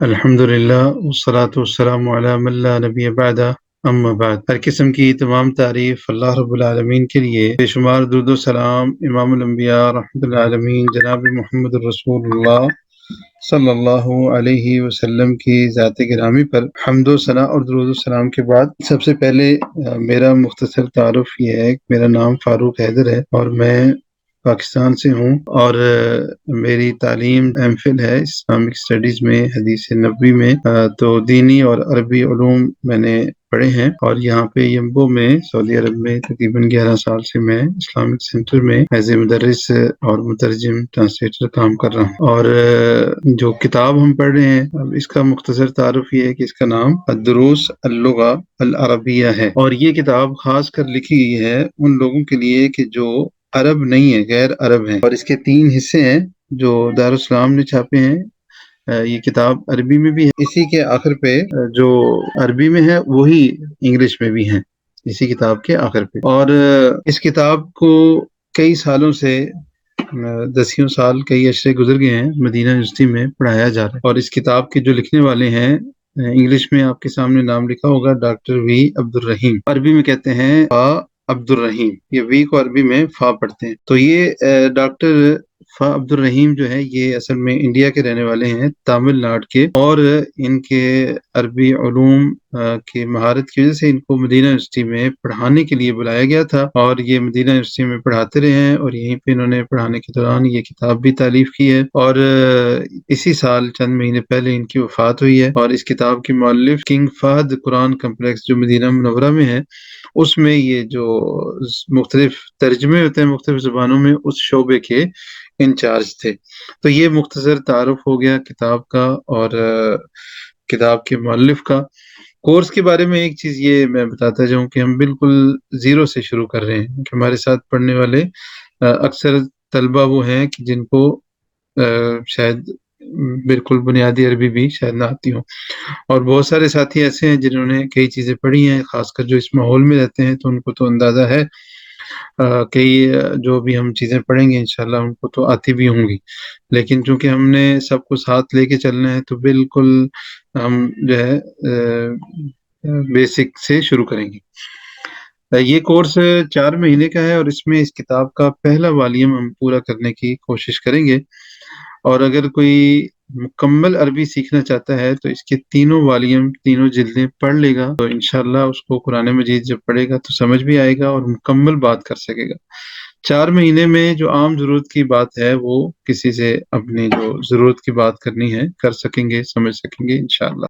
الحمدللہ والصلاة والسلام علی من لا نبی بعدہ اما بعد۔ ہر قسم کی تمام تعریف اللہ رب العالمین کے لیے، بے شمار درود و سلام امام الانبیاء رحمۃ العالمین جناب محمد الرسول اللہ صلی اللہ علیہ وسلم کی ذات گرامی پر حمد و ثنا اور درود و سلام کے بعد سب سے پہلے میرا مختصر تعارف یہ ہے کہ میرا نام فاروق حیدر ہے اور میں پاکستان سے ہوں، اور میری تعلیم ایم فل ہے اسلامک اسٹڈیز میں، حدیث نبوی میں، تو دینی اور عربی علوم میں نے پڑھے ہیں، اور یہاں پہ یمبو میں سعودی عرب میں تقریباً 11 سال سے میں اسلامک سینٹر میں ایز اے مدرس اور مترجم ٹرانسلیٹر کام کر رہا ہوں۔ اور جو کتاب ہم پڑھ رہے ہیں، اب اس کا مختصر تعارف یہ ہے کہ اس کا نام الدروس اللغہ العربیہ ہے، اور یہ کتاب خاص کر لکھی گئی ہے ان لوگوں کے لیے کہ جو عرب نہیں ہے، غیر عرب ہیں، اور اس کے 3 حصے ہیں جو دارالاسلام نے چھاپے ہیں۔ یہ کتاب عربی میں بھی ہے، اسی کے آخر پہ جو عربی میں ہے وہی انگلش میں بھی ہیں، اسی کتاب کے آخر پہ۔ اور اس کتاب کو کئی سالوں سے 10 سال کئی عشرے گزر گئے ہیں، مدینہ یونیورسٹی میں پڑھایا جا رہا ہے، اور اس کتاب کے جو لکھنے والے ہیں انگلش میں آپ کے سامنے نام لکھا ہوگا ڈاکٹر وی عبدالرحیم، عربی میں کہتے ہیں عبد الرحیم، یہ وی کو عربی میں فا پڑھتے ہیں۔ تو یہ ڈاکٹر فا عبد الرحیم جو ہے یہ اصل میں انڈیا کے رہنے والے ہیں، تامل ناڈو کے، اور ان کے عربی علوم کی مہارت کی وجہ سے ان کو مدینہ یونیورسٹی میں پڑھانے کے لیے بلایا گیا تھا، اور یہ مدینہ یونیورسٹی میں پڑھاتے رہے ہیں، اور یہیں پہ انہوں نے پڑھانے کے دوران یہ کتاب بھی تالیف کی ہے، اور اسی سال چند مہینے پہلے ان کی وفات ہوئی ہے۔ اور اس کتاب کی مؤلف کنگ فہد قرآن کمپلیکس جو مدینہ منورہ میں ہے، اس میں یہ جو مختلف ترجمے ہوتے ہیں مختلف زبانوں میں، اس شعبے کے انچارج تھے۔ تو یہ مختصر تعارف ہو گیا کتاب کا اور کتاب کے مؤلف کا۔ کورس کے بارے میں ایک چیز یہ میں بتاتا جاؤں کہ ہم بالکل زیرو سے شروع کر رہے ہیں، کہ ہمارے ساتھ پڑھنے والے اکثر طلبہ وہ ہیں کہ جن کو شاید بالکل بنیادی عربی بھی شاید نہ آتی ہوں، اور بہت سارے ساتھی ایسے ہیں جنہوں نے کئی چیزیں پڑھی ہیں، خاص کر جو اس ماحول میں رہتے ہیں تو ان کو تو اندازہ ہے، کئی جو بھی ہم چیزیں پڑھیں گے انشاءاللہ ان کو تو آتی بھی ہوں گی، لیکن چونکہ ہم نے سب کو ساتھ لے کے چلنا ہے تو بالکل ہم جو ہے بیسک سے شروع کریں گے۔ یہ کورس 4 مہینے کا ہے، اور اس میں اس کتاب کا پہلا والیوم ہم پورا کرنے کی کوشش کریں گے، اور اگر کوئی مکمل عربی سیکھنا چاہتا ہے تو اس کے تینوں والیوم، تینوں جلدیں پڑھ لے گا تو انشاءاللہ اس کو قرآن مجید جب پڑھے گا تو سمجھ بھی آئے گا اور مکمل بات کر سکے گا۔ 4 مہینے میں جو عام ضرورت کی بات ہے وہ کسی سے اپنی جو ضرورت کی بات کرنی ہے کر سکیں گے، سمجھ سکیں گے انشاءاللہ۔